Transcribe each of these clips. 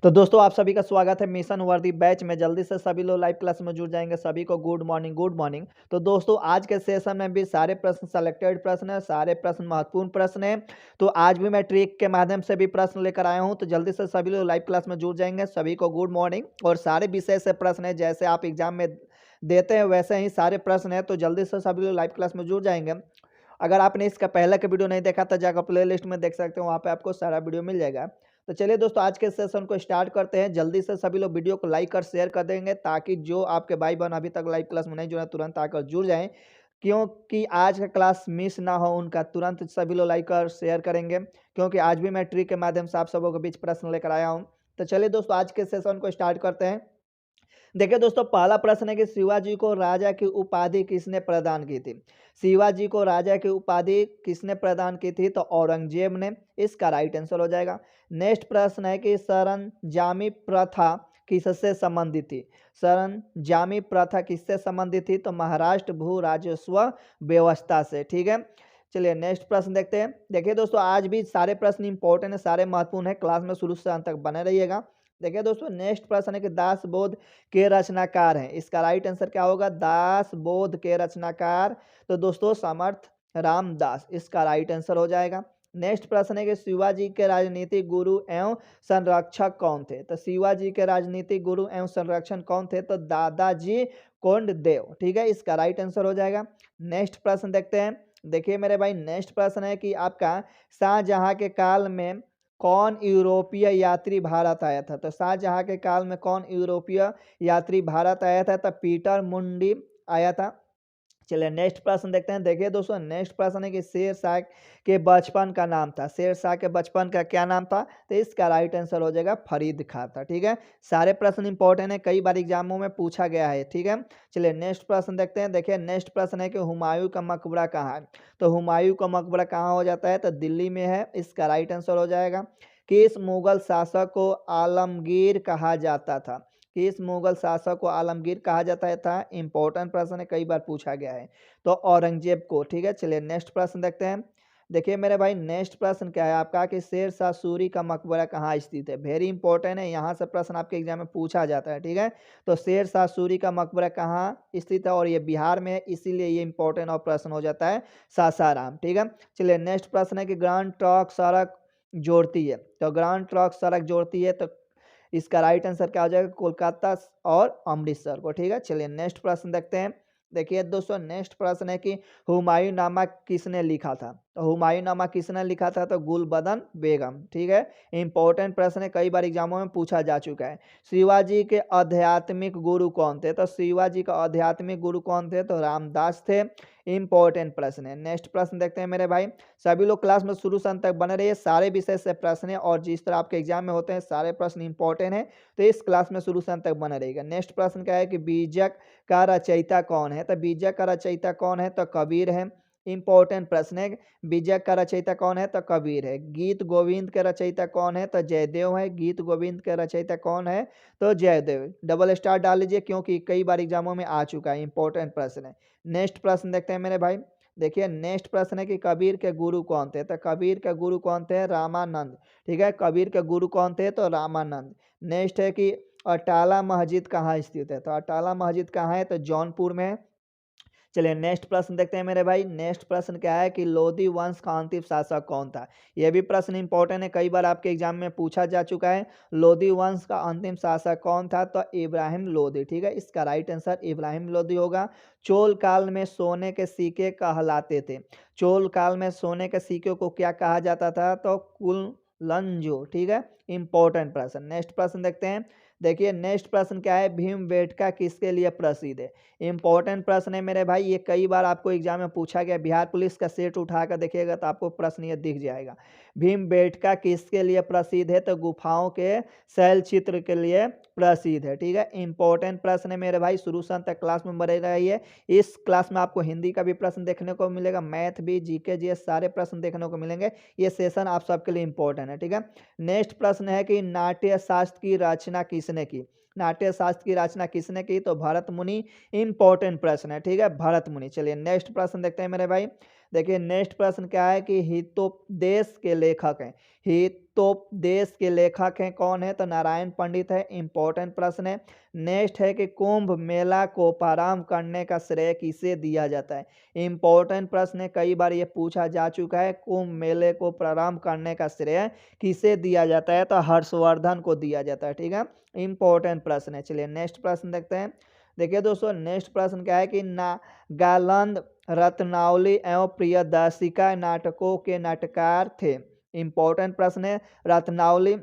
तो दोस्तों आप सभी का स्वागत है मिशन वर्दी बैच में। जल्दी से सभी लोग लाइव क्लास में जुड़ जाएंगे। सभी को गुड मॉर्निंग गुड मॉर्निंग। तो दोस्तों आज के सेशन में भी सारे प्रश्न सेलेक्टेड प्रश्न है, सारे प्रश्न महत्वपूर्ण प्रश्न है। तो आज भी मैं ट्रिक के माध्यम से भी प्रश्न लेकर आया हूं। तो जल्दी से सभी लोग लाइव क्लास में जुड़ जाएंगे। सभी को गुड मॉर्निंग। और सारे विषय से प्रश्न है, जैसे आप एग्जाम में देते हैं वैसे ही सारे प्रश्न है। तो जल्दी से सभी लोग लाइव क्लास में जुड़ जाएंगे। अगर आपने इसका पहले का वीडियो नहीं देखा तो जाकर प्ले लिस्ट में देख सकते हो, वहाँ पे आपको सारा वीडियो मिल जाएगा। तो चलिए दोस्तों आज के सेशन को स्टार्ट करते हैं। जल्दी से सभी लोग वीडियो को लाइक और शेयर कर देंगे, ताकि जो आपके भाई बहन अभी तक लाइव क्लास में नहीं जुड़े तुरंत आकर जुड़ जाएं, क्योंकि आज का क्लास मिस ना हो उनका। तुरंत सभी लोग लाइक और शेयर करेंगे, क्योंकि आज भी मैं ट्रिक के माध्यम से आप सबों के बीच प्रश्न लेकर आया हूँ। तो चलिए दोस्तों आज के सेशन को स्टार्ट करते हैं। देखिए दोस्तों पहला प्रश्न है कि शिवाजी को राजा की उपाधि किसने प्रदान की थी। शिवाजी को राजा की उपाधि किसने प्रदान की थी? तो औरंगजेब ने। इसका राइट आंसर हो जाएगा। नेक्स्ट प्रश्न है कि सरंजामी प्रथा किससे संबंधित थी। सरंजामी प्रथा किससे संबंधित थी? तो महाराष्ट्र भू राजस्व व्यवस्था से। ठीक है, चलिए नेक्स्ट प्रश्न देखते हैं। देखिए दोस्तों आज भी सारे प्रश्न इंपॉर्टेंट है, सारे महत्वपूर्ण है। क्लास में शुरू से अंत तक बने रहिएगा। देखिए दोस्तों नेक्स्ट प्रश्न है कि दास बोध के रचनाकार हैं। इसका राइट आंसर क्या होगा? दास बोध के रचनाकार तो दोस्तों समर्थ रामदास। इसका राइट आंसर हो जाएगा। नेक्स्ट प्रश्न है कि शिवाजी के राजनीतिक गुरु एवं संरक्षक कौन थे। तो शिवाजी के राजनीतिक गुरु एवं संरक्षक कौन थे? तो दादाजी कोंडदेव। ठीक है, इसका राइट आंसर हो जाएगा। नेक्स्ट प्रश्न देखते हैं। देखिए मेरे भाई नेक्स्ट प्रश्न है कि आपका शाहजहां के काल में कौन यूरोपीय यात्री भारत आया था। तो शाहजहां के काल में कौन यूरोपीय यात्री भारत आया था? तो पीटर मुंडी आया था। चलिए नेक्स्ट प्रश्न देखते हैं। देखिए दोस्तों नेक्स्ट प्रश्न है कि शेर शाह के बचपन का नाम था। शेर शाह के बचपन का क्या नाम था? तो इसका राइट आंसर हो जाएगा फरीद खां था। ठीक है, सारे प्रश्न इंपॉर्टेंट है, कई बार एग्जामों में पूछा गया है। ठीक है, चलिए नेक्स्ट प्रश्न देखते हैं। देखिए नेक्स्ट प्रश्न है कि हुमायूं का मकबरा कहाँ है। तो हुमायूं का मकबरा कहाँ हो जाता है? तो दिल्ली में है। इसका राइट आंसर हो जाएगा। किस मुगल शासक को आलमगीर कहा जाता था? किस मुगल शासक को आलमगीर कहा जाता था? इंपॉर्टेंट प्रश्न है, कई बार पूछा गया है। तो औरंगजेब को। ठीक है, चलिए नेक्स्ट प्रश्न देखते हैं। देखिए मेरे भाई नेक्स्ट प्रश्न क्या है आपका कि शेर शाह सूरी का मकबरा कहाँ स्थित है। वेरी इंपॉर्टेंट है, यहाँ से प्रश्न आपके एग्जाम में पूछा जाता है। ठीक है, तो शेर शाह सूरी का मकबरा कहाँ स्थित है और ये बिहार में है, इसीलिए ये इंपॉर्टेंट और प्रश्न हो जाता है सासाराम। ठीक है, चलिए नेक्स्ट प्रश्न है कि ग्रांड ट्रंक सड़क जोड़ती है। तो ग्रांड ट्रंक सड़क जोड़ती है, तो इसका राइट आंसर क्या हो जाएगा? कोलकाता और अमृतसर को। ठीक है, चलिए नेक्स्ट प्रश्न देखते हैं। देखिए दोस्तों नेक्स्ट प्रश्न है कि हुमायूं नामा किसने लिखा था। तो हुमायूं नामा किसने लिखा था? तो गुलबदन बेगम। ठीक है, इंपॉर्टेंट प्रश्न है, कई बार एग्जामों में पूछा जा चुका है। शिवाजी के आध्यात्मिक गुरु कौन थे? तो शिवाजी का आध्यात्मिक गुरु कौन थे? तो रामदास थे। इंपॉर्टेंट प्रश्न है। नेक्स्ट प्रश्न देखते हैं मेरे भाई। सभी लोग क्लास में शुरू से अंत तक बने रहिए, सारे विषय से प्रश्न है और जिस तरह आपके एग्जाम में होते हैं सारे प्रश्न इंपॉर्टेंट है, तो इस क्लास में शुरू से अंत तक बने रहेगा। नेक्स्ट प्रश्न क्या है कि बीजक का रचयिता कौन है। तो बीजक का रचयिता कौन है? तो कबीर है। इंपॉर्टेंट प्रश्न है, बीजक का रचयिता कौन है? तो कबीर है। गीत गोविंद के रचयिता कौन है? तो जयदेव है। गीत गोविंद के रचयिता कौन है? तो जयदेव। डबल स्टार डाल लीजिए, क्योंकि कई बार एग्जामों में आ चुका है, इंपॉर्टेंट प्रश्न है। नेक्स्ट प्रश्न देखते हैं मेरे भाई। देखिए नेक्स्ट प्रश्न है कि कबीर के गुरु कौन थे। तो कबीर के गुरु कौन थे? रामानंद। ठीक है, कबीर के गुरु कौन थे? तो रामानंद। नेक्स्ट है कि अटाला मस्जिद कहाँ स्थित है। तो अटाला मस्जिद कहाँ है? तो जौनपुर में है। चलिए नेक्स्ट प्रश्न देखते हैं मेरे भाई। नेक्स्ट प्रश्न क्या है कि लोधी वंश का अंतिम शासक कौन था। यह भी प्रश्न इंपॉर्टेंट है, कई बार आपके एग्जाम में पूछा जा चुका है। लोधी वंश का अंतिम शासक कौन था? तो इब्राहिम लोधी। ठीक है, इसका राइट आंसर इब्राहिम लोधी होगा। चोल काल में सोने के सिक्के कहलाते थे। चोल काल में सोने के सिक्के को क्या कहा जाता था? तो कुलंजो। ठीक है, इंपॉर्टेंट प्रश्न। नेक्स्ट प्रश्न देखते हैं। देखिए नेक्स्ट प्रश्न क्या है, भीमबेटका किसके लिए प्रसिद्ध है। इंपॉर्टेंट प्रश्न है मेरे भाई, ये कई बार आपको एग्जाम में पूछा गया। बिहार पुलिस का सेट उठाकर देखिएगा तो आपको प्रश्न ये दिख जाएगा। भीमबेटका किसके लिए प्रसिद्ध है? तो गुफाओं के शैल चित्र के लिए प्रसिद्ध है। ठीक है, इंपॉर्टेंट प्रश्न है मेरे भाई, शुरू से अंत तक क्लास में बने रहिए। इस क्लास में आपको हिंदी का भी प्रश्न देखने को मिलेगा, मैथ भी, जीके जीएस सारे प्रश्न देखने को मिलेंगे। ये सेशन आप सबके लिए इंपॉर्टेंट है। ठीक है, नेक्स्ट प्रश्न है कि नाट्य शास्त्र की रचना किसने की। नाट्य शास्त्र की रचना किसने की? तो भरत मुनि। इंपॉर्टेंट प्रश्न है। ठीक है, भरत मुनि। चलिए नेक्स्ट प्रश्न देखते हैं मेरे भाई। देखिए नेक्स्ट प्रश्न क्या है कि हितोपदेश के लेखक हैं। हितोपदेश के लेखक हैं कौन है? तो नारायण पंडित है। इंपॉर्टेंट प्रश्न है। नेक्स्ट है कि कुंभ मेला को प्रारंभ करने का श्रेय किसे दिया जाता है? इंपॉर्टेंट प्रश्न है, कई बार ये पूछा जा चुका है। कुंभ मेले को प्रारंभ करने का श्रेय किसे दिया जाता है? तो हर्षवर्धन को दिया जाता है। ठीक है, इंपॉर्टेंट प्रश्न है। चलिए नेक्स्ट प्रश्न देखते हैं। देखिए दोस्तों, नेक्स्ट प्रश्न क्या है कि नागालैंड रत्नावली एवं प्रियदर्शिका नाटकों के नाटककार थे। इंपॉर्टेंट प्रश्न है। रत्नावली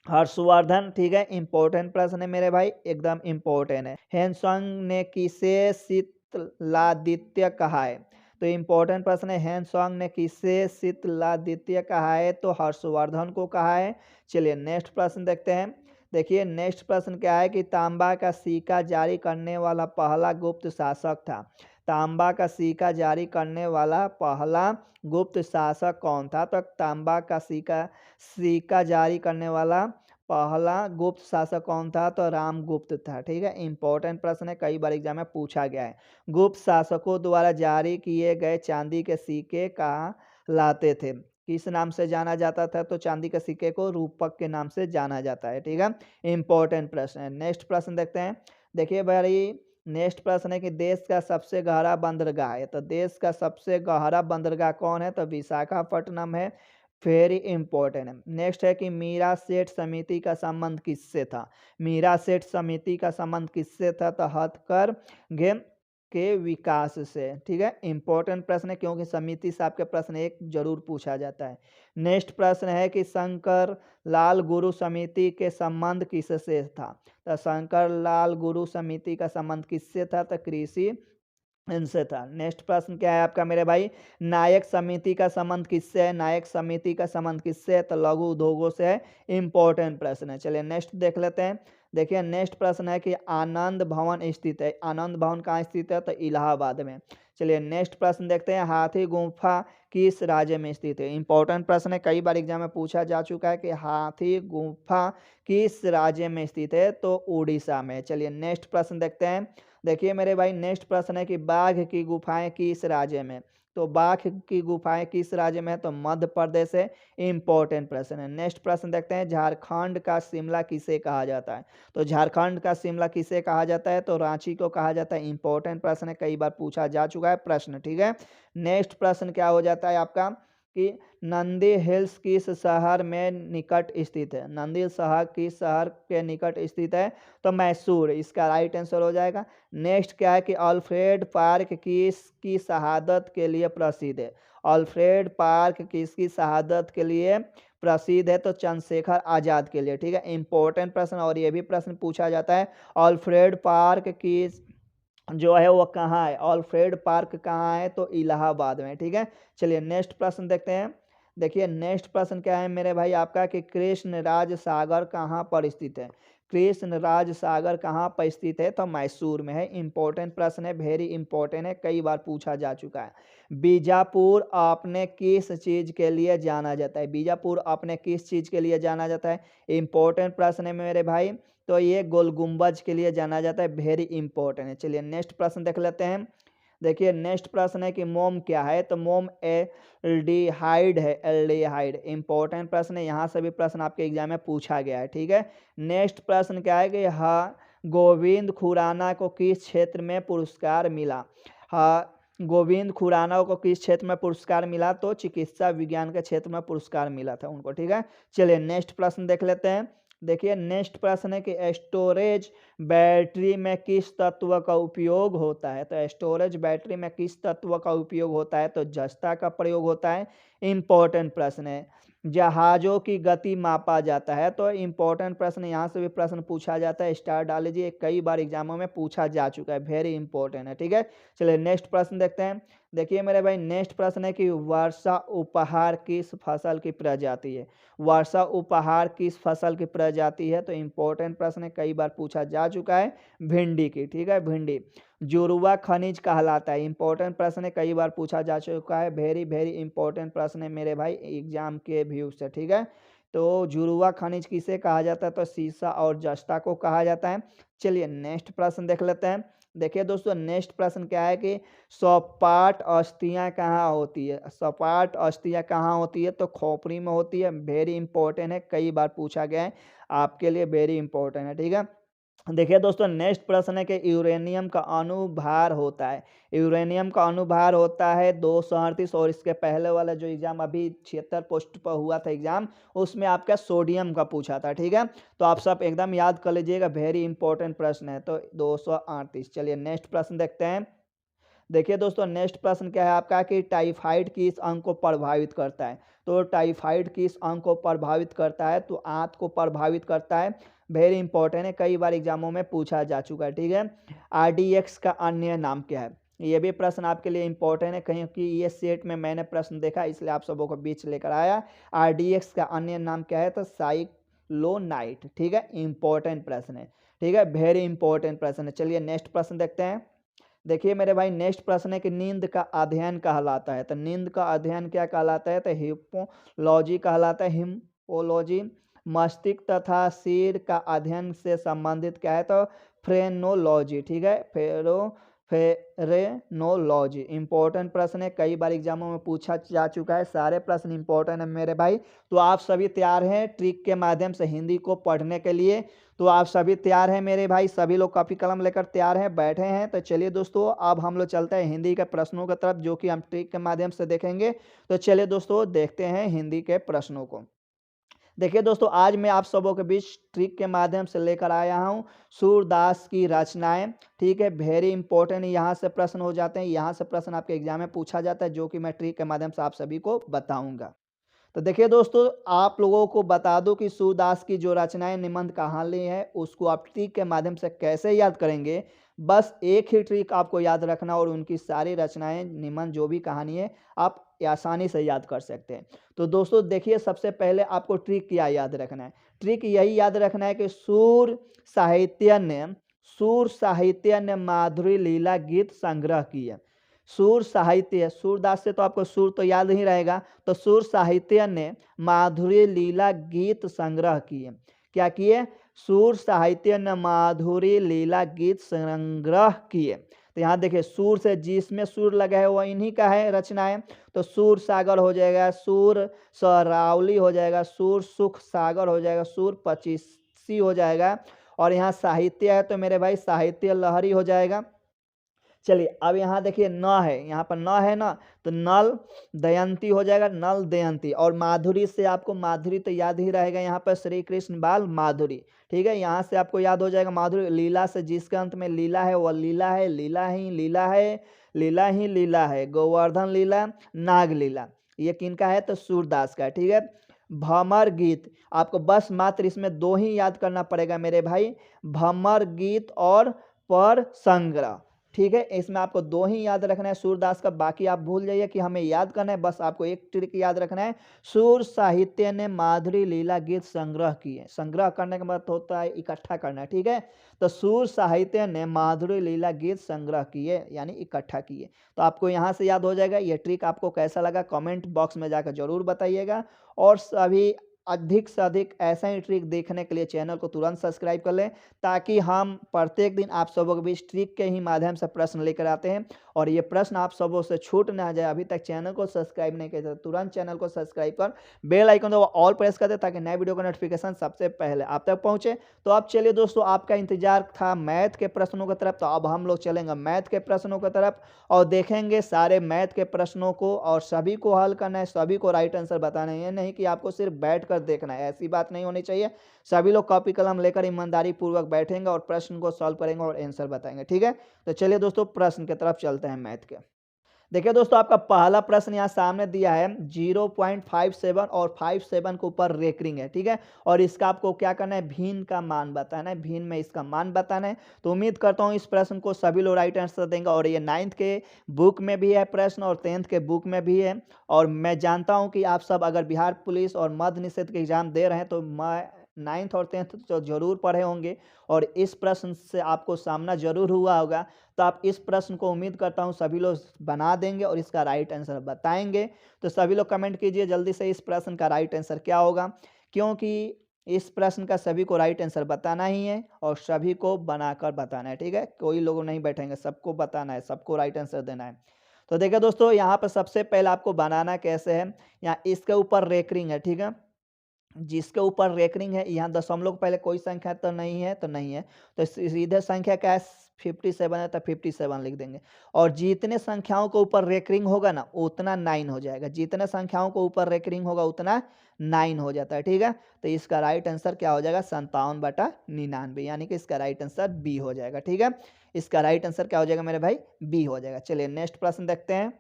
हर्षवर्धन। ठीक है, इंपॉर्टेंट प्रश्न है मेरे भाई, एकदम इंपॉर्टेंट है। हेनसोंग ने किसे शीतलादित्य कहा है? तो इंपॉर्टेंट प्रश्न है, हेनसोंग ने किसे शीतलादित्य कहा है? तो हर्षवर्धन को कहा है। चलिए नेक्स्ट प्रश्न देखते हैं। देखिए नेक्स्ट प्रश्न क्या है कि तांबा का सिक्का जारी करने वाला पहला गुप्त शासक था। तांबा का सिक्का जारी करने वाला पहला गुप्त शासक कौन था? तो तांबा का सिक्का जारी करने वाला पहला गुप्त शासक कौन था? तो रामगुप्त था। ठीक है, इंपॉर्टेंट प्रश्न है, कई बार एग्जाम में पूछा गया है। गुप्त शासकों द्वारा जारी किए गए चांदी के सिक्के कहाँ लाते थे? किस नाम से जाना जाता था? तो चांदी के सिक्के को रूपक के नाम से जाना जाता है। ठीक है, इंपॉर्टेंट प्रश्न है। नेक्स्ट प्रश्न देखते हैं। देखिए भाई, नेक्स्ट प्रश्न है कि देश का सबसे गहरा बंदरगाह है। तो देश का सबसे गहरा बंदरगाह कौन है? तो विशाखापट्टनम है। वेरी इंपॉर्टेंट है। नेक्स्ट है कि मीरा सेठ समिति का संबंध किससे था? मीरा सेठ समिति का संबंध किससे था? तो हथकरघे के विकास से। ठीक है, इंपॉर्टेंट प्रश्न है, क्योंकि समिति से आपके प्रश्न एक जरूर पूछा जाता है। नेक्स्ट प्रश्न है कि शंकर लाल गुरु समिति के संबंध किससे था? तो शंकर लाल गुरु समिति का संबंध किससे था? तो कृषि इनसे था। नेक्स्ट प्रश्न क्या है आपका मेरे भाई? नायक समिति का संबंध किससे है? नायक समिति का संबंध किससे है? तो लघु उद्योगों से है। इंपॉर्टेंट प्रश्न है। चलिए नेक्स्ट देख लेते हैं। देखिए नेक्स्ट प्रश्न है कि आनंद भवन स्थित है। आनंद भवन कहाँ स्थित है? तो इलाहाबाद में। चलिए नेक्स्ट प्रश्न देखते हैं। हाथी गुफा किस राज्य में स्थित है? इंपॉर्टेंट प्रश्न है, कई बार एग्जाम में पूछा जा चुका है कि हाथी गुफा किस राज्य में स्थित है? तो उड़ीसा में। चलिए नेक्स्ट प्रश्न देखते हैं। देखिए मेरे भाई, नेक्स्ट प्रश्न है कि बाघ की गुफाएं किस राज्य में? तो बाघ की गुफाएं किस राज्य में है? तो मध्य प्रदेश है। इंपॉर्टेंट प्रश्न है। नेक्स्ट प्रश्न देखते हैं। झारखंड का शिमला किसे कहा जाता है? तो झारखंड का शिमला किसे कहा जाता है? तो रांची को कहा जाता है। इंपॉर्टेंट प्रश्न है, कई बार पूछा जा चुका है प्रश्न। ठीक है, नेक्स्ट प्रश्न क्या हो जाता है आपका कि नंदी हिल्स किस शहर में निकट स्थित है? नंदी शहर किस शहर के निकट स्थित है? तो मैसूर, इसका राइट आंसर हो जाएगा। नेक्स्ट क्या है कि अल्फ्रेड पार्क किसकी शहादत के लिए प्रसिद्ध है? अल्फ्रेड पार्क किसकी शहादत के लिए प्रसिद्ध है? तो चंद्रशेखर आजाद के लिए। ठीक है, इंपॉर्टेंट प्रश्न, और ये भी प्रश्न पूछा जाता है अल्फ्रेड पार्क की जो है वो कहाँ है? अल्फ्रेड पार्क कहाँ है? तो इलाहाबाद में। ठीक है, चलिए नेक्स्ट प्रश्न देखते हैं। देखिए नेक्स्ट प्रश्न क्या है मेरे भाई आपका कि कृष्ण राज सागर कहाँ पर स्थित है? कृष्ण राज सागर कहाँ पर स्थित है? तो मैसूर में है। इंपॉर्टेंट प्रश्न है, वेरी इंपॉर्टेंट है, कई बार पूछा जा चुका है। बीजापुर अपने किस चीज के लिए जाना जाता है? बीजापुर अपने किस चीज के लिए जाना जाता है? इंपॉर्टेंट प्रश्न है मेरे भाई, तो ये गोल गुंबज के लिए जाना जाता है। वेरी इंपॉर्टेंट है। चलिए नेक्स्ट प्रश्न देख लेते हैं। देखिए नेक्स्ट प्रश्न है कि मोम क्या है? तो मोम एल्डिहाइड है। एल्डिहाइड इंपॉर्टेंट प्रश्न है, यहाँ से भी प्रश्न आपके एग्जाम में पूछा गया है। ठीक है, नेक्स्ट प्रश्न क्या है कि गोविंद खुराना को किस क्षेत्र में पुरस्कार मिला? गोविंद खुराना को किस क्षेत्र में पुरस्कार मिला? तो चिकित्सा विज्ञान के क्षेत्र में पुरस्कार मिला था उनको। ठीक है, चलिए नेक्स्ट प्रश्न देख लेते हैं। देखिए नेक्स्ट प्रश्न है कि स्टोरेज बैटरी में किस तत्व का उपयोग होता है? तो स्टोरेज बैटरी में किस तत्व का उपयोग होता है? तो जस्ता का प्रयोग होता है। इंपॉर्टेंट प्रश्न है। जहाजों की गति मापा जाता है। तो इंपॉर्टेंट प्रश्न, यहाँ से भी प्रश्न पूछा जाता है। स्टार डाल लीजिए, कई बार एग्जामों में पूछा जा चुका है। वेरी इंपॉर्टेंट है। ठीक है, चलिए नेक्स्ट प्रश्न देखते हैं। देखिए मेरे भाई, नेक्स्ट प्रश्न है कि वर्षा उपहार किस फसल की प्रजाति है? वर्षा उपहार किस फसल की प्रजाति है? तो इंपॉर्टेंट प्रश्न है, कई बार पूछा जा चुका है। भिंडी की। ठीक है, भिंडी जुड़वा खनिज कहलाता है। इंपॉर्टेंट प्रश्न है, कई बार पूछा जा चुका है। वेरी वेरी इंपॉर्टेंट प्रश्न है मेरे भाई एग्जाम के व्यू से। ठीक है, तो जुड़वा खनिज किसे कहा जाता है? तो सीसा और जस्ता को कहा जाता है। चलिए नेक्स्ट प्रश्न देख लेते हैं। देखिए दोस्तों नेक्स्ट प्रश्न क्या है कि सपाट अस्थियां कहाँ होती है? सपाट अस्थियां कहाँ होती है? तो खोपड़ी में होती है। वेरी इंपॉर्टेंट है, कई बार पूछा गया है, आपके लिए वेरी इंपॉर्टेंट है, ठीक है। देखिए दोस्तों नेक्स्ट प्रश्न है कि यूरेनियम का अणुभार होता है। यूरेनियम का अणुभार होता है 238 और इसके पहले वाला जो एग्जाम अभी 76 पोस्ट पर हुआ था एग्जाम, उसमें आपका सोडियम का पूछा था, ठीक है। तो आप सब एकदम याद कर लीजिएगा, वेरी इंपॉर्टेंट प्रश्न है। तो 238। चलिए नेक्स्ट प्रश्न देखते हैं। देखिए दोस्तों नेक्स्ट प्रश्न क्या है आपका कि टाइफाइड किस अंग को प्रभावित करता है? तो टाइफाइड किस अंग को प्रभावित करता है? तो आंत को प्रभावित करता है। वेरी इंपॉर्टेंट है, कई बार एग्जामों में पूछा जा चुका है, ठीक है। आरडीएक्स का अन्य नाम क्या है? ये भी प्रश्न आपके लिए इंपॉर्टेंट है, कहीं कि ये सेट में मैंने प्रश्न देखा इसलिए आप सबों को बीच लेकर आया। आरडीएक्स का अन्य नाम क्या है? तो साइक्लोनाइट, ठीक है। इंपॉर्टेंट प्रश्न है, ठीक है, वेरी इंपॉर्टेंट प्रश्न है। चलिए नेक्स्ट प्रश्न देखते हैं। देखिए मेरे भाई नेक्स्ट प्रश्न है कि नींद का अध्ययन कहलाता है। तो नींद का अध्ययन क्या कहलाता है? तो हिप्पोलॉजी कहलाता है, हिप्पोलॉजी। मस्तिष्क तथा सिर का अध्ययन से संबंधित क्या है? तो फ्रेनोलॉजी, ठीक है, फेरेनोलॉजी। इंपॉर्टेंट प्रश्न है, कई बार एग्जामों में पूछा जा चुका है, सारे प्रश्न इंपॉर्टेंट है मेरे भाई। तो आप सभी तैयार हैं ट्रिक के माध्यम से हिंदी को पढ़ने के लिए? तो आप सभी तैयार हैं मेरे भाई? सभी लोग कॉपी कलम लेकर तैयार हैं, बैठे हैं? तो चलिए दोस्तों अब हम लोग चलते हैं हिंदी के प्रश्नों की तरफ, जो कि हम ट्रिक के माध्यम से देखेंगे। तो चलिए दोस्तों देखते हैं हिंदी के प्रश्नों को। देखिए दोस्तों आज मैं आप सबों के बीच ट्रिक के माध्यम से लेकर आया हूँ सूरदास की रचनाएं, ठीक है। वेरी इंपॉर्टेंट यहाँ से प्रश्न हो जाते हैं, यहाँ से प्रश्न आपके एग्जाम में पूछा जाता है, जो कि मैं ट्रिक के माध्यम से आप सभी को बताऊंगा। तो देखिए दोस्तों आप लोगों को बता दूं कि सूरदास की जो रचनाएं निबंध कहानी है उसको आप ट्रिक के माध्यम से कैसे याद करेंगे। बस एक ही ट्रिक आपको याद रखना और उनकी सारी रचनाएं निबंध जो भी कहानी है आप आसानी से याद कर सकते हैं। तो दोस्तों देखिए सबसे पहले आपको ट्रिक क्या याद रखना है? ट्रिक यही याद रखना है कि सूर साहित्य ने माधुरी लीला गीत संग्रह किए। सूर साहित्य, सूरदास से तो आपको सूर तो याद ही रहेगा, तो सूर साहित्य ने माधुरी लीला गीत संग्रह किए। क्या किए? सूर साहित्य ने माधुरी लीला गीत संग्रह किए। तो यहाँ देखिए सूर से जिसमें सूर लगा है वह इन्हीं का है रचनाएं। तो सूर सागर हो जाएगा, सूर सरावली हो जाएगा, सूर सुख सागर हो जाएगा, सूर पचीसी हो जाएगा, और यहाँ साहित्य है तो मेरे भाई साहित्य लहरी हो जाएगा। चलिए अब यहाँ देखिए न है, यहाँ पर न है ना, तो नल दयंती हो जाएगा, नल दयंती। और माधुरी से आपको माधुरी तो याद ही रहेगा, यहाँ पर श्री कृष्ण बाल माधुरी, ठीक है, यहाँ से आपको याद हो जाएगा माधुरी। लीला से जिसके अंत में लीला है वह लीला है, लीला ही लीला है, लीला ही लीला है। गोवर्धन लीला, नाग लीला, ये किनका है? तो सूरदास का, ठीक है। भमर गीत, आपको बस मात्र इसमें दो ही याद करना पड़ेगा मेरे भाई, भमर गीत और पर संग्रह, ठीक है। इसमें आपको दो ही याद रखना है सूरदास का, बाकी आप भूल जाइए कि हमें याद करना है, बस आपको एक ट्रिक याद रखना है, सूर साहित्य ने माधुरी लीला गीत संग्रह किए। संग्रह करने का मतलब होता है इकट्ठा करना, ठीक है। तो सूर साहित्य ने माधुरी लीला गीत संग्रह किए यानी इकट्ठा किए। तो आपको यहाँ से याद हो जाएगा। ये ट्रिक आपको कैसा लगा कमेंट बॉक्स में जाकर जरूर बताइएगा, और सभी अधिक से अधिक ऐसा ही ट्रिक देखने के लिए चैनल को तुरंत सब्सक्राइब कर लें, ताकि हम प्रत्येक दिन आप सबों के बीच ट्रिक के ही माध्यम से प्रश्न लेकर आते हैं, और ये प्रश्न आप सबों से छूट ना जाए। अभी तक चैनल को सब्सक्राइब नहीं किया तो तुरंत चैनल को सब्सक्राइब कर बेल आइकन दो ऑल प्रेस कर दे, ताकि नए वीडियो का नोटिफिकेशन सबसे पहले आप तक पहुंचे। तो अब चलिए दोस्तों आपका इंतजार था मैथ के प्रश्नों की तरफ, तो अब हम लोग चलेंगे मैथ के प्रश्नों की तरफ और देखेंगे सारे मैथ के प्रश्नों को, और सभी को हल करना है, सभी को राइट आंसर बताना है। ये नहीं कि आपको सिर्फ बैठ कर देखना है, ऐसी बात नहीं होनी चाहिए। सभी लोग कॉपी कलम लेकर ईमानदारी पूर्वक बैठेंगे और प्रश्न को सॉल्व करेंगे और आंसर बताएंगे, ठीक है। तो चलिए दोस्तों प्रश्न की तरफ चलते हैं मैथ के। देखिए दोस्तों आपका पहला प्रश्न यहाँ सामने दिया है 0.57 और 57 के ऊपर रेकरिंग है, ठीक है। और इसका आपको क्या करना है? भिन्न का मान बताना है, भिन्न में इसका मान बताना है। तो उम्मीद करता हूँ इस प्रश्न को सभी लोग राइट आंसर देंगे, और ये 9th के बुक में भी है प्रश्न और 10th के बुक में भी है। और मैं जानता हूँ कि आप सब अगर बिहार पुलिस और मद्य निषेध के एग्जाम दे रहे हैं तो मैं 9th और 10th तो जरूर पढ़े होंगे, और इस प्रश्न से आपको सामना जरूर हुआ होगा। तो आप इस प्रश्न को उम्मीद करता हूं सभी लोग बना देंगे और इसका राइट आंसर बताएंगे। तो सभी लोग कमेंट कीजिए जल्दी से इस प्रश्न का राइट आंसर क्या होगा, क्योंकि इस प्रश्न का सभी को राइट आंसर बताना ही है और सभी को बनाकर बताना है, ठीक है। कोई लोग नहीं बैठेंगे, सबको बताना है, सबको राइट आंसर देना है। तो देखिए दोस्तों, यहाँ पर सबसे पहले आपको बनाना कैसे है, यहाँ इसके ऊपर रेकरिंग है, ठीक है। जिसके ऊपर रेकरिंग है, यहाँ दशमलव के पहले कोई संख्या तो नहीं है, तो नहीं है, तो सीधे संख्या क्या है 57 है, तो 57 लिख देंगे। और जितने संख्याओं के ऊपर रेकरिंग होगा ना उतना 9 हो जाएगा, जितने संख्याओं के ऊपर रेकरिंग होगा उतना 9 हो जाता है, ठीक है। तो इसका राइट आंसर क्या हो जाएगा 57/99, यानी कि इसका राइट आंसर बी हो जाएगा, ठीक है। इसका राइट आंसर क्या हो जाएगा मेरे भाई, बी हो जाएगा। चलिए नेक्स्ट प्रश्न देखते हैं।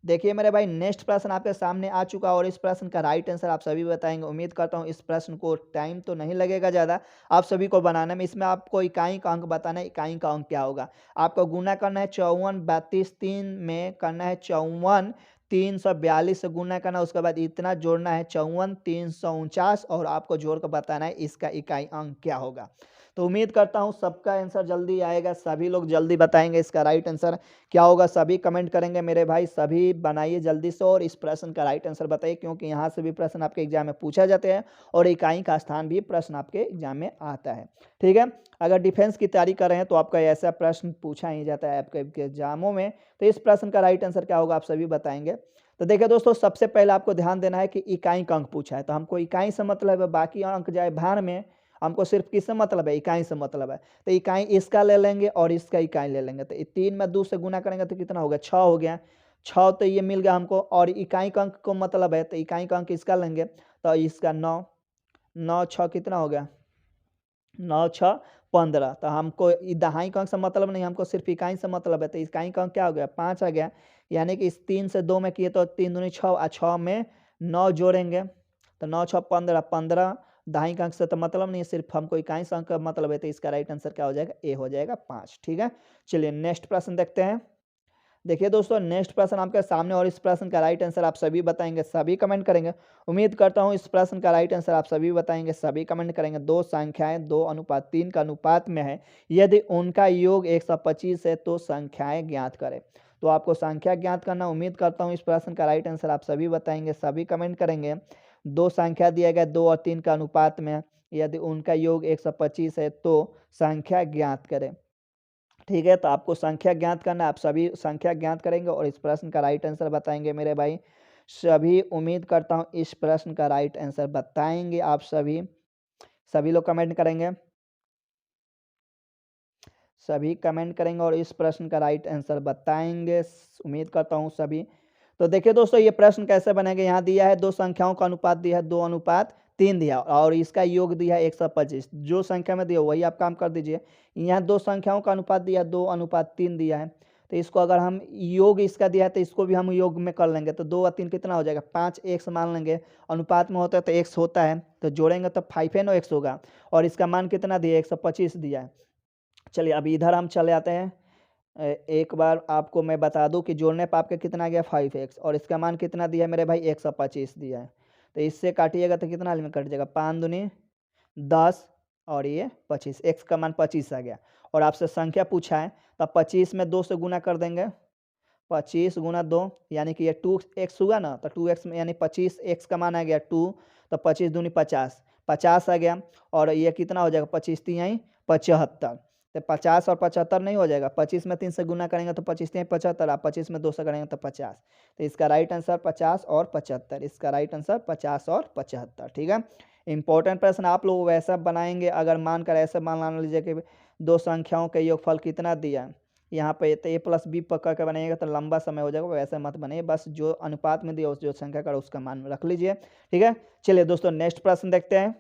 देखिए मेरे भाई, नेक्स्ट प्रश्न आपके सामने आ चुका और इस प्रश्न का राइट आंसर आप सभी बताएंगे। उम्मीद करता हूँ इस प्रश्न को टाइम तो नहीं लगेगा ज़्यादा आप सभी को बनाने में। इसमें आपको इकाई का अंक बताना है। इकाई का अंक क्या होगा, आपको गुना करना है 54 32 3 में करना है 54 342 से गुना करना, उसके बाद इतना जोड़ना है 54 349 और आपको जोड़ कर बताना है इसका इकाई अंक क्या होगा। तो उम्मीद करता हूँ सबका आंसर जल्दी आएगा, सभी लोग जल्दी बताएंगे इसका राइट आंसर क्या होगा। सभी कमेंट करेंगे मेरे भाई, सभी बनाइए जल्दी से और इस प्रश्न का राइट आंसर बताइए, क्योंकि यहाँ से भी प्रश्न आपके एग्जाम में पूछा जाते हैं और इकाई का स्थान भी प्रश्न आपके एग्जाम में आता है, ठीक है। अगर डिफेंस की तैयारी कर रहे हैं तो आपका ऐसा प्रश्न पूछा ही जाता है आपके एग्जामों में। तो इस प्रश्न का राइट आंसर क्या होगा आप सभी बताएंगे। तो देखिए दोस्तों, सबसे पहले आपको ध्यान देना है कि इकाई का अंक पूछा है, तो हमको इकाई से मतलब है, बाकी अंक जाए भार में, हमको सिर्फ किससे मतलब है, इकाई से मतलब है। तो इकाई इसका ले लेंगे और इसका इकाई ले लेंगे, तो 3 में 2 से गुना करेंगे तो कितना हो गया 6 हो गया। 6 तो ये मिल गया हमको, और इकाई का अंक को मतलब है, तो इकाई का अंक इसका लेंगे तो इसका 9 9 6 कितना हो गया 9 6 15। तो हमको दहाई का अंक से मतलब नहीं, हमको सिर्फ इकाई से मतलब है। तो इकाई का अंक क्या हो गया 5 आ गया, यानी कि इस 3 से 2 में किए तो 3 दूनी 6 और 6 में 9 जोड़ेंगे तो 9 6 15 15। दहाई का अंक से तो मतलब नहीं है, सिर्फ हमको इकाई से अंक का मतलब है। तो इसका राइट आंसर क्या हो जाएगा, ए हो जाएगा 5, ठीक है। चलिए नेक्स्ट प्रश्न देखते हैं। देखिए दोस्तों, नेक्स्ट प्रश्न आपके सामने और इस प्रश्न का राइट आंसर आप सभी बताएंगे, सभी कमेंट करेंगे। उम्मीद करता हूं इस प्रश्न का राइट आंसर आप सभी बताएंगे, सभी कमेंट करेंगे। दो संख्याएं 2:3 का अनुपात में है, यदि उनका योग 125 है तो संख्याएं ज्ञात करें। तो आपको संख्या ज्ञात करना। उम्मीद करता हूँ इस प्रश्न का राइट आंसर आप सभी बताएंगे, सभी कमेंट करेंगे। दो संख्या दिया गया 2 और 3 का अनुपात में, यदि उनका योग 125 है तो संख्या ज्ञात करें, ठीक है। तो आपको संख्या ज्ञात करना, आप सभी संख्या ज्ञात करेंगे और इस प्रश्न का राइट आंसर बताएंगे मेरे भाई। सभी उम्मीद करता हूँ इस प्रश्न का राइट आंसर बताएंगे आप सभी, सभी लोग कमेंट करेंगे, सभी कमेंट करेंगे और इस प्रश्न का राइट आंसर बताएंगे, उम्मीद करता हूँ सभी। तो देखिए दोस्तों, ये प्रश्न कैसे बनेगा, यहाँ दिया है दो संख्याओं का अनुपात दिया है 2:3 दिया और इसका योग दिया है 125। जो संख्या में दिया वही आप काम कर दीजिए। यहाँ दो संख्याओं का अनुपात दिया 2:3 दिया है, तो इसको अगर हम योग इसका दिया है तो इसको भी हम योग में कर लेंगे। तो 2 और 3 कितना हो जाएगा 5 एक्स मान लेंगे, अनुपात में होता है तो एक्स होता है, तो जोड़ेंगे तो 5 है नो एक्स होगा। और इसका मान कितना दिया 125 दिया है। चलिए अब इधर हम चले आते हैं। एक बार आपको मैं बता दूं कि जोड़ने पर आपका कितना आ गया 5x और इसका मान कितना दिया है मेरे भाई 125 दिया है। तो इससे काटिएगा तो कितना में कट जाएगा 5 दूनी 10 और ये 25, x का मान 25 आ गया। और आपसे संख्या पूछा है तो 25 में 2 से गुना कर देंगे, 25 गुना 2 यानी कि ये 2x हुआ ना, तो 2x में यानी 25x का मान आ गया 2, तो 25 दूनी 50, 50 आ गया। और ये कितना हो जाएगा 25 3 75, तो 50 और 75 नहीं हो जाएगा, 25 में 3 से गुना करेंगे तो 25 3 75, आप 25 में 2 से करेंगे तो 50। तो इसका राइट आंसर 50 और 75, इसका राइट आंसर 50 और 75, ठीक है। इंपॉर्टेंट प्रश्न आप लोग वैसा बनाएंगे, अगर मानकर ऐसे मान लीजिए कि दो संख्याओं के योगफल कितना दिया है, यहाँ पे तो a+b पक्का के बनाइएगा तो लंबा समय हो जाएगा, वैसे मत बनिए, बस जो अनुपात में दिया उस जो संख्या का उसका मान रख लीजिए, ठीक है। चलिए दोस्तों नेक्स्ट प्रश्न देखते हैं।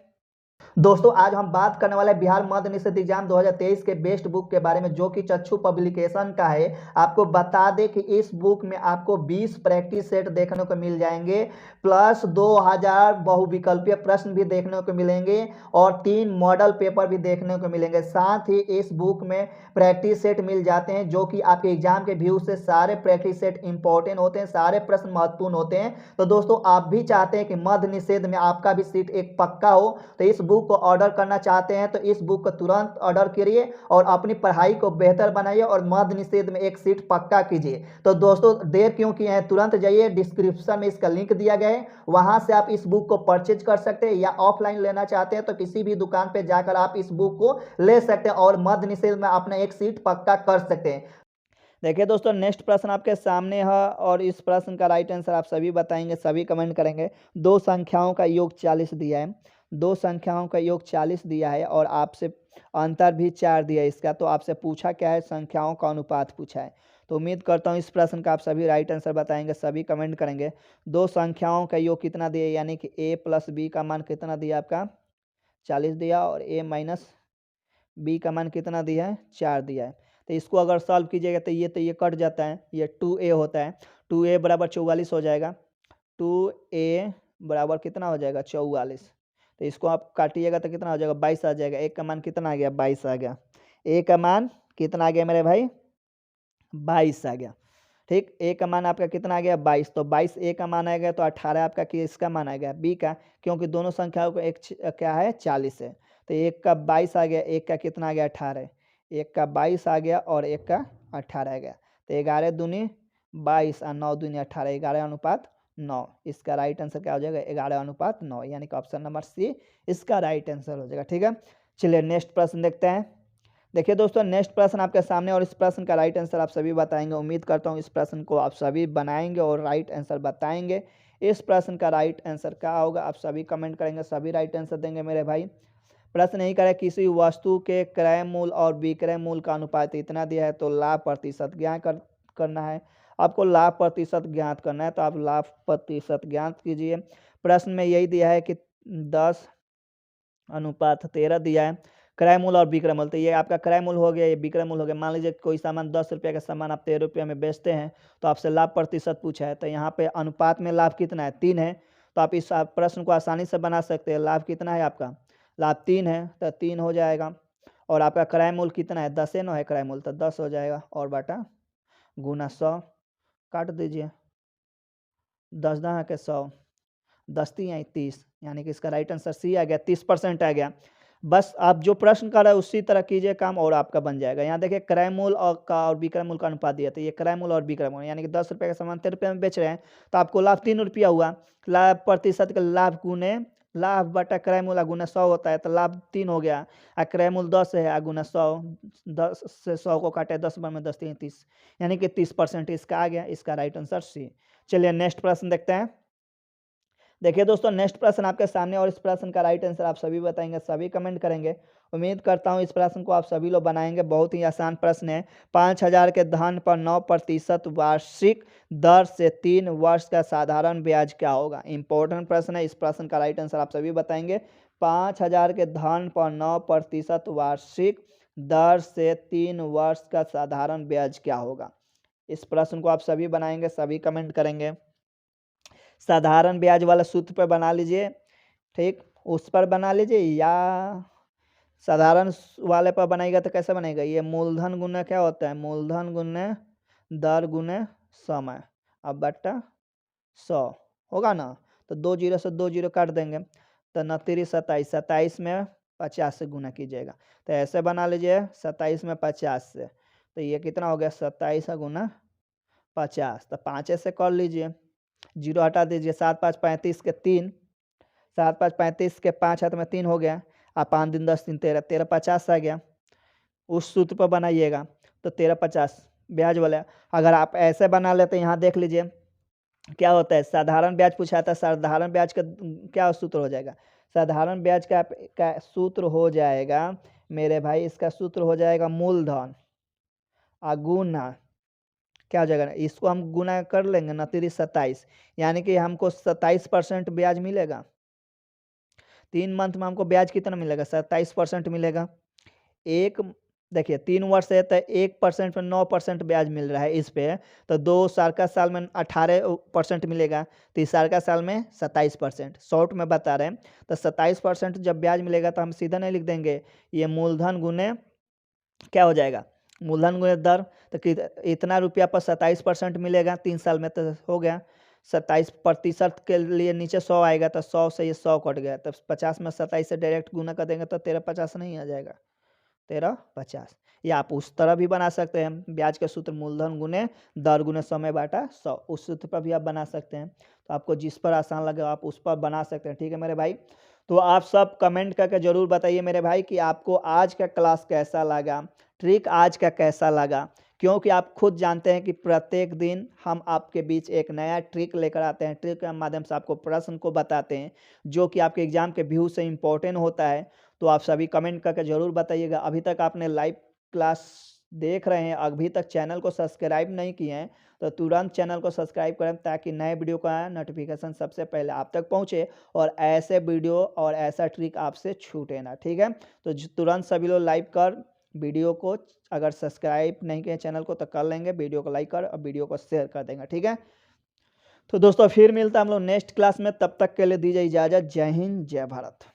दोस्तों आज हम बात करने वाले बिहार मध्य निषेध एग्जाम 2023 के बेस्ट बुक के बारे में, जो कि चक्षु पब्लिकेशन का है। आपको बता दें कि इस बुक में आपको 20 प्रैक्टिस सेट देखने को मिल जाएंगे, प्लस 2000 बहुविकल्पीय प्रश्न भी देखने को मिलेंगे और 3 मॉडल पेपर भी देखने को मिलेंगे। साथ ही इस बुक में प्रैक्टिस सेट मिल जाते हैं, जो कि आपके एग्जाम के व्यू से सारे प्रैक्टिस सेट इंपॉर्टेंट होते हैं, सारे प्रश्न महत्वपूर्ण होते हैं। तो दोस्तों आप भी चाहते हैं कि मध्य निषेध में आपका भी सीट एक पक्का हो, तो इस बुक को ऑर्डर करना चाहते हैं तो इस बुक को तुरंत ऑर्डर करिए और अपनी पढ़ाई को बेहतर बनाइए और मद्य निषेध में एक सीट पक्का कीजिए। तो दोस्तों देर क्यों किए हैं, तुरंत जाइए, डिस्क्रिप्शन में इसका लिंक दिया गया है, वहां से आप इस बुक को परचेज कर सकते हैं, या ऑफलाइन लेना चाहते हैं तो किसी भी दुकान पे जाकर आप इस बुक को ले सकते हैं और मद्य निषेध में अपना एक सीट पक्का कर सकते हैं। देखिए दोस्तों, नेक्स्ट प्रश्न आपके सामने है और इस प्रश्न का राइट आंसर आप सभी बताएंगे, सभी कमेंट करेंगे। दो संख्याओं का योग 40 दिया है, दो संख्याओं का योग 40 दिया है और आपसे अंतर भी 4 दिया है इसका। तो आपसे पूछा क्या है, संख्याओं का अनुपात पूछा है। तो उम्मीद करता हूँ इस प्रश्न का आप सभी राइट आंसर बताएंगे, सभी कमेंट करेंगे। दो संख्याओं का योग कितना दिया, यानी कि a प्लस बी का मान कितना दिया आपका 40 दिया, और a माइनस बी का मान कितना दिया है 4 दिया है। तो इसको अगर सॉल्व कीजिएगा तो ये कट जाता है, ये 2a होता है, 2a बराबर 44 हो जाएगा, 2a बराबर कितना हो जाएगा 44। तो इसको आप काटिएगा तो कितना हो जाएगा 22 आ जाएगा। एक का मान कितना आ गया 22 आ गया, ए का मान कितना आ गया मेरे भाई 22 आ गया। ठीक, ए का मान आपका कितना आ गया 22, तो 22 ए का मान आएगा तो 18 आपका किसका मान आ गया बी का, क्योंकि दोनों संख्याओं को एक क्या है 40 है। तो एक का 22 आ गया, एक का कितना आ गया 18, एक का 22 आ गया और एक का 18 आ गया। तो 11 दूनी 22 और 9 दूनी 18, 11 अनुपात 9। इसका राइट आंसर क्या हो जाएगा 11 अनुपात 9, यानी कि ऑप्शन नंबर सी इसका राइट आंसर हो जाएगा। ठीक है, चलिए नेक्स्ट प्रश्न देखते हैं। देखिए दोस्तों, नेक्स्ट प्रश्न आपके सामने और इस प्रश्न का राइट आंसर आप सभी बताएंगे। उम्मीद करता हूँ इस प्रश्न को आप सभी बनाएंगे और राइट आंसर बताएंगे। इस प्रश्न का राइट आंसर क्या होगा आप सभी कमेंट करेंगे, सभी राइट आंसर देंगे मेरे भाई। प्रश्न नहीं करे किसी वस्तु के क्रय मूल्य और विक्रय मूल्य का अनुपात इतना दिया है तो लाभ प्रतिशत ज्ञात करना है। आपको लाभ प्रतिशत ज्ञात करना है, तो आप लाभ प्रतिशत ज्ञात कीजिए। प्रश्न में यही दिया है कि 10:13 दिया है। क्रय मूल्य और विक्रय मूल्य, तो ये आपका क्रय मूल्य हो गया, ये विक्रय मूल्य हो गया। मान लीजिए कोई सामान 10 रुपये का सामान आप 13 रुपये में बेचते हैं, तो आपसे लाभ प्रतिशत पूछा है, तो यहाँ पे अनुपात में लाभ कितना है 3 है। तो आप इस प्रश्न को आसानी से बना सकते हैं। लाभ कितना है आपका, लाभ 3 है, तो 3 हो जाएगा। और आपका क्रय मूल्य कितना है 10 है, 9 है क्रय मूल्य, तो 10 हो जाएगा, और बाटा गुना 100 काट दीजिए, 10 दहा के 100, 10 3 30, यानी कि इसका राइट आंसर सी आ गया, 30% आ गया। बस आप जो प्रश्न कर रहे हैं उसी तरह कीजिए काम और आपका बन जाएगा। यहाँ देखिए क्रय मूल्य और विक्रय मूल्य का अनुपात दिया, तो ये क्रय मूल्य और विक्रय मूल्य, यानी कि 10 रुपये का सामान 13 रुपये में बेच रहे हैं, तो आपको लाभ 3 रुपया हुआ। लाभ प्रतिशत का लाभ गुने लाभ बटा क्रय मूल्य गुना 100 होता है, तो लाभ 3 हो गया, और क्रय मूल्य 10 है गुना 100, 10 से 100 को काटे 10 बार में 10 3 30, यानी कि 30% इसका आ गया। इसका राइट आंसर सी। चलिए नेक्स्ट प्रश्न देखते हैं। देखिए दोस्तों, नेक्स्ट प्रश्न आपके सामने और इस प्रश्न का राइट आंसर आप सभी बताएंगे, सभी कमेंट करेंगे। उम्मीद करता हूं इस प्रश्न को आप सभी लोग बनाएंगे। बहुत ही आसान प्रश्न है। 5,000 के धन पर 9% वार्षिक दर से 3 वर्ष का साधारण ब्याज क्या होगा। इंपॉर्टेंट प्रश्न है, इस प्रश्न का राइट आंसर आप सभी बताएंगे। 5,000 के धन पर 9% वार्षिक दर से 3 वर्ष का साधारण ब्याज क्या होगा। इस प्रश्न को आप सभी बनाएंगे, सभी कमेंट करेंगे। साधारण ब्याज वाला सूत्र पर बना लीजिए, ठीक, उस पर बना लीजिए, या साधारण वाले पर बनाएगा तो कैसे बनेगा, ये मूलधन गुना क्या होता है, मूलधन गुने दर गुने समय, अब बट्टा 100 होगा ना। तो 2 जीरो से 2 जीरो काट देंगे, तो 29 27, 27 में 50 से गुना कीजिएगा। तो ऐसे बना लीजिए 27 में 50 से, तो ये कितना हो गया 27 गुना 50, तो 5 से कर लीजिए, जीरो हटा दीजिए, 7 5 35 के 3, 7 5 35 के 5 हाथ में 3 हो गया, और 5 दिन 10 दिन 13, 13 50 आ गया। उस सूत्र पर बनाइएगा तो 13 50 ब्याज वाला। अगर आप ऐसे बना लेते यहाँ देख लीजिए क्या होता है, साधारण ब्याज पूछा था, साधारण ब्याज का क्या सूत्र हो जाएगा, साधारण ब्याज का सूत्र हो जाएगा मेरे भाई, इसका सूत्र हो जाएगा मूलधन गुना क्या हो जाएगा, इसको हम गुना कर लेंगे 29 27, यानी कि हमको 27% ब्याज मिलेगा। 3 मंथ में हमको ब्याज कितना मिलेगा 27% मिलेगा। एक देखिए 3 वर्ष है तो 1% पे 9% ब्याज मिल रहा है इस पे, तो 2 साल का साल में 18% मिलेगा, 3 साल का साल में 27%। शॉर्ट में बता रहे हैं, तो 27% जब ब्याज मिलेगा तो हम सीधा नहीं लिख देंगे, ये मूलधन गुने क्या हो जाएगा, मूलधन गुणे दर, तो इतना रुपया पर 27% मिलेगा 3 साल में, तो हो गया 27% के लिए नीचे 100 आएगा, तो 100 से ये 100 कट गया, तो 50 में 27 से डायरेक्ट गुना कर देंगे तो 1350 नहीं आ जाएगा, 1350। या आप उस तरह भी बना सकते हैं, ब्याज का सूत्र मूलधन गुने दर गुने समय बाटा 100, उस सूत्र पर भी आप बना सकते हैं। तो आपको जिस पर आसान लगे आप उस पर बना सकते हैं, ठीक है मेरे भाई। तो आप सब कमेंट करके ज़रूर बताइए मेरे भाई कि आपको आज का क्लास कैसा लगा, ट्रिक आज का कैसा लगा, क्योंकि आप खुद जानते हैं कि प्रत्येक दिन हम आपके बीच एक नया ट्रिक लेकर आते हैं, ट्रिक के माध्यम से आपको प्रश्न को बताते हैं जो कि आपके एग्जाम के व्यू से इम्पोर्टेंट होता है। तो आप सभी कमेंट करके ज़रूर बताइएगा। अभी तक आपने लाइव क्लास देख रहे हैं, अभी तक चैनल को सब्सक्राइब नहीं किए हैं, तो तुरंत चैनल को सब्सक्राइब करें ताकि नए वीडियो का नोटिफिकेशन सबसे पहले आप तक पहुंचे और ऐसे वीडियो और ऐसा ट्रिक आपसे छूटे ना, ठीक है। तो तुरंत सभी लोग लाइव कर वीडियो को, अगर सब्सक्राइब नहीं किए चैनल को तो कर लेंगे, वीडियो को लाइक कर और वीडियो को शेयर कर देंगे, ठीक है। तो दोस्तों फिर मिलता है हम लोग नेक्स्ट क्लास में, तब तक के लिए दीजिए इजाज़त। जय हिंद, जय भारत।